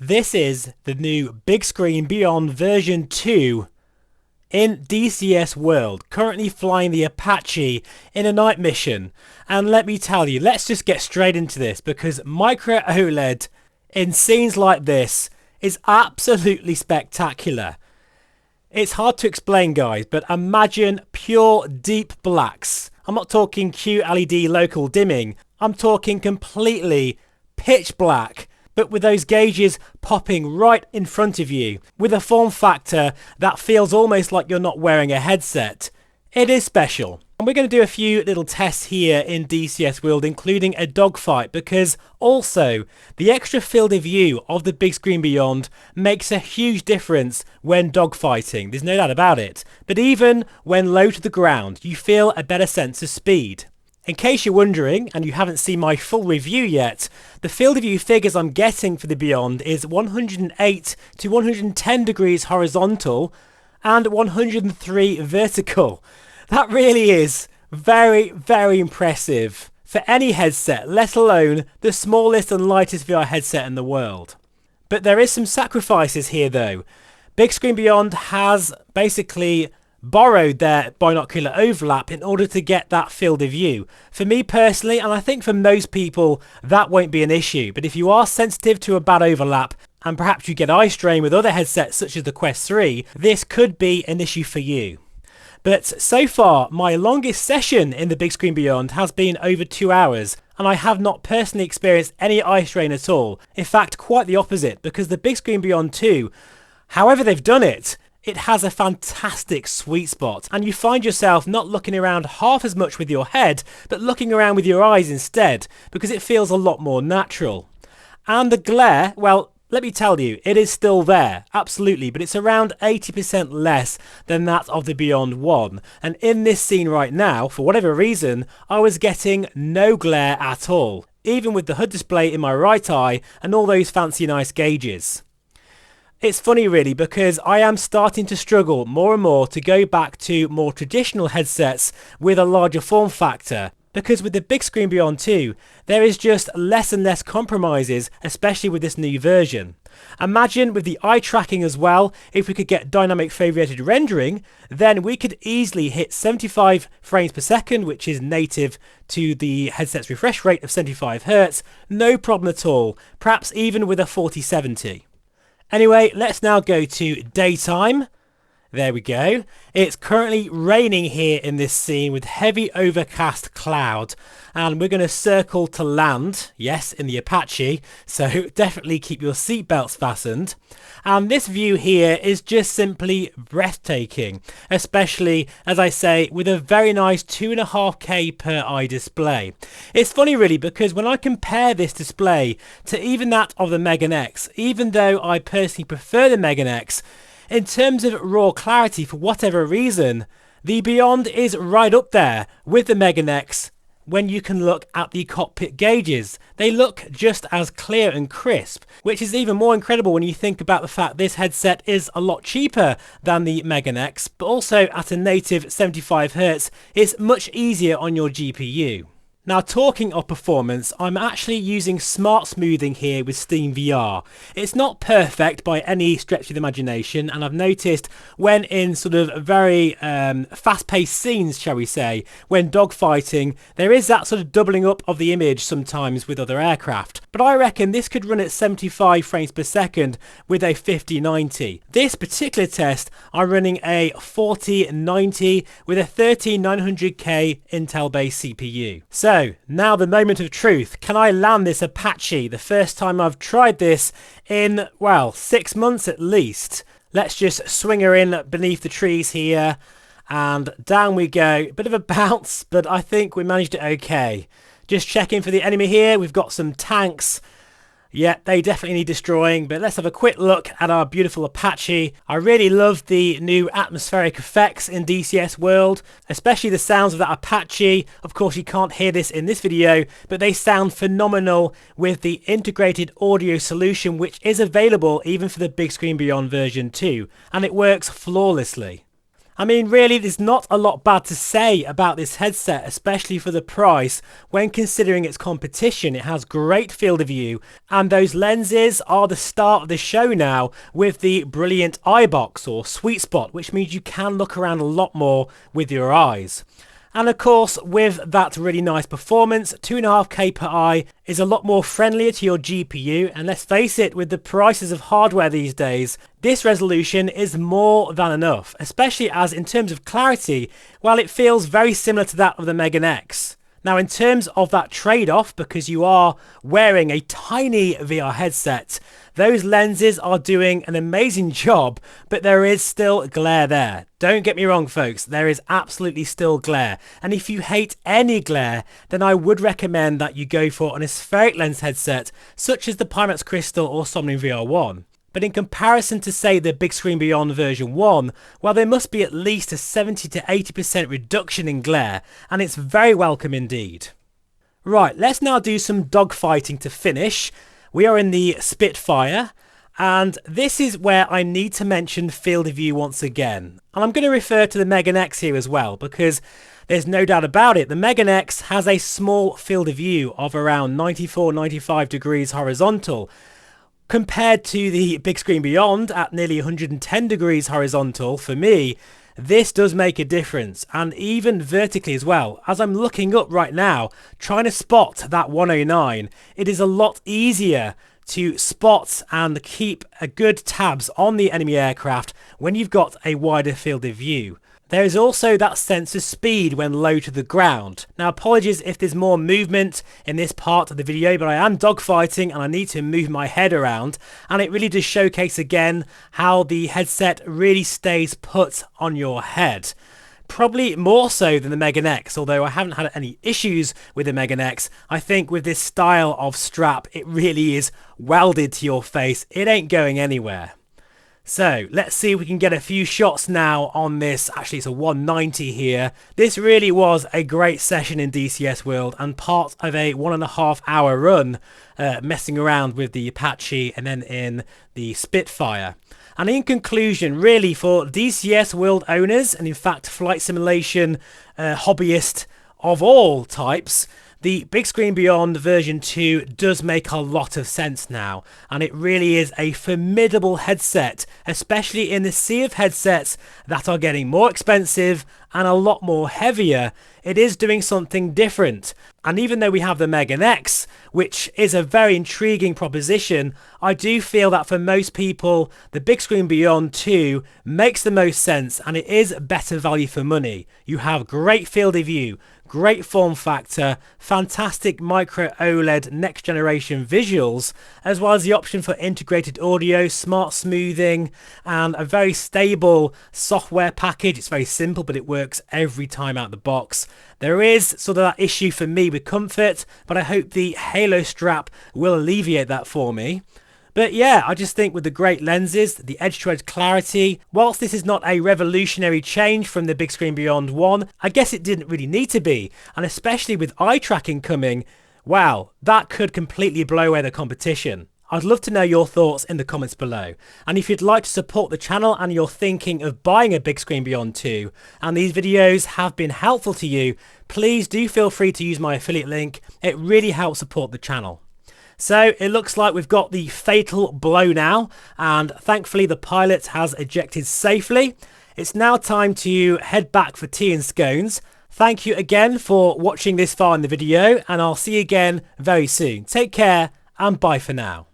This is the new Bigscreen Beyond version 2 in DCS World, currently flying the Apache in a night mission. And let me tell you, let's just get straight into this, because MicroOLED in scenes like this is absolutely spectacular. It's hard to explain, guys, but imagine pure deep blacks. I'm not talking QLED local dimming, I'm talking completely pitch black, but with those gauges popping right in front of you, with a form factor that feels almost like you're not wearing a headset. It is special. And we're going to do a few little tests here in DCS World, including a dogfight, because also the extra field of view of the Bigscreen Beyond makes a huge difference when dogfighting. There's no doubt about it. But even when low to the ground, you feel a better sense of speed. In case you're wondering, and you haven't seen my full review yet, the field of view figures I'm getting for the Beyond is 108 to 110 degrees horizontal and 103 vertical. That really is very, very impressive for any headset, let alone the smallest and lightest VR headset in the world. But there is some sacrifices here though. Bigscreen Beyond has basically borrowed their binocular overlap in order to get that field of view. For me personally, and I think for most people, that won't be an issue. But if you are sensitive to a bad overlap, and perhaps you get eye strain with other headsets such as the Quest 3, this could be an issue for you. But so far, my longest session in the Bigscreen Beyond has been over 2 hours, and I have not personally experienced any eye strain at all. In fact, quite the opposite, because the Bigscreen Beyond 2, however they've done it, it has a fantastic sweet spot, and you find yourself not looking around half as much with your head, but looking around with your eyes instead, because it feels a lot more natural. And the glare, well, let me tell you, it is still there, absolutely, but it's around 80% less than that of the Beyond 1. And in this scene right now, for whatever reason, I was getting no glare at all, even with the HUD display in my right eye and all those fancy nice gauges. It's funny really, because I am starting to struggle more and more to go back to more traditional headsets with a larger form factor. Because with the Bigscreen Beyond 2, there is just less and less compromises, especially with this new version. Imagine with the eye tracking as well, if we could get dynamic favorited rendering, then we could easily hit 75 frames per second, which is native to the headset's refresh rate of 75 Hz, no problem at all, perhaps even with a 4070. Anyway, let's now go to daytime. There we go. It's currently raining here in this scene with heavy overcast cloud, and we're going to circle to land, yes, in the Apache, so definitely keep your seatbelts fastened. And this view here is just simply breathtaking, especially, as I say, with a very nice 2.5K per eye display. It's funny really, because when I compare this display to even that of the Megan X, even though I personally prefer the Megan X, in terms of raw clarity, for whatever reason, the Beyond is right up there with the Megan X when you can look at the cockpit gauges. They look just as clear and crisp, which is even more incredible when you think about the fact this headset is a lot cheaper than the Megan X, but also at a native 75 Hz, it's much easier on your GPU. Now, talking of performance, I'm actually using smart smoothing here with Steam VR. It's not perfect by any stretch of the imagination, and I've noticed when in sort of very fast-paced scenes, shall we say, when dogfighting, there is that sort of doubling up of the image sometimes with other aircraft. But I reckon this could run at 75 frames per second with a 5090. This particular test, I'm running a 4090 with a 13900K Intel-based CPU. So, now the moment of truth. Can I land this Apache? The first time I've tried this in, well, 6 months at least. Let's just swing her in beneath the trees here, and down we go. Bit of a bounce, but I think we managed it okay. Just checking for the enemy here. We've got some tanks. Yeah, they definitely need destroying, but let's have a quick look at our beautiful Apache. I really love the new atmospheric effects in DCS World, especially the sounds of that Apache. Of course, you can't hear this in this video, but they sound phenomenal with the integrated audio solution, which is available even for the Bigscreen Beyond version 2, and it works flawlessly. I mean, really, there's not a lot bad to say about this headset, especially for the price. When considering its competition, it has great field of view, and those lenses are the start of the show now with the brilliant eye box or sweet spot, which means you can look around a lot more with your eyes. And of course, with that really nice performance, 2.5K per eye is a lot more friendlier to your GPU, and let's face it, with the prices of hardware these days, this resolution is more than enough, especially as in terms of clarity, while it feels very similar to that of the Megan X. Now in terms of that trade-off, because you are wearing a tiny VR headset, those lenses are doing an amazing job, but there is still glare there. Don't get me wrong folks, there is absolutely still glare, and if you hate any glare, then I would recommend that you go for an aspheric lens headset such as the Pimax Crystal or Somnium VR1. But in comparison to say the Bigscreen Beyond version 1, well, there must be at least a 70 to 80% reduction in glare, and it's very welcome indeed. Right, let's now do some dogfighting to finish. We are in the Spitfire, and this is where I need to mention field of view once again. And I'm going to refer to the Megan X here as well, because there's no doubt about it, the Megan X has a small field of view of around 94-95 degrees horizontal, compared to the Bigscreen Beyond at nearly 110 degrees horizontal. For me, this does make a difference, and even vertically as well. As I'm looking up right now, trying to spot that 109, it is a lot easier to spot and keep a good tabs on the enemy aircraft when you've got a wider field of view. There is also that sense of speed when low to the ground. Now apologies if there's more movement in this part of the video, but I am dogfighting and I need to move my head around, and it really does showcase again how the headset really stays put on your head. Probably more so than the Megan X, although I haven't had any issues with the Megan X. I think with this style of strap, it really is welded to your face. It ain't going anywhere. So let's see if we can get a few shots now on this. Actually, it's a 190 here. This really was a great session in DCS World and part of a 1.5 hour run messing around with the Apache and then in the Spitfire. And in conclusion, really for DCS World owners, and in fact flight simulation hobbyists of all types, the Bigscreen Beyond version 2 does make a lot of sense now, and it really is a formidable headset, especially in the sea of headsets that are getting more expensive and a lot more heavier. It is doing something different, and even though we have the Megan X, which is a very intriguing proposition, I do feel that for most people the Bigscreen Beyond 2 makes the most sense, and it is better value for money. You have great field of view, great form factor, fantastic MicroOLED next generation visuals, as well as the option for integrated audio, smart smoothing, and a very stable software package. It's very simple, but it works every time out the box. There is sort of that issue for me with comfort, but I hope the Halo strap will alleviate that for me. But yeah, I just think with the great lenses, the edge-to-edge clarity, whilst this is not a revolutionary change from the Bigscreen Beyond 1, I guess it didn't really need to be. And especially with eye tracking coming, wow, that could completely blow away the competition. I'd love to know your thoughts in the comments below. And if you'd like to support the channel and you're thinking of buying a Bigscreen Beyond 2, and these videos have been helpful to you, please do feel free to use my affiliate link. It really helps support the channel. So it looks like we've got the fatal blow now, and thankfully the pilot has ejected safely. It's now time to head back for tea and scones. Thank you again for watching this far in the video, and I'll see you again very soon. Take care and bye for now.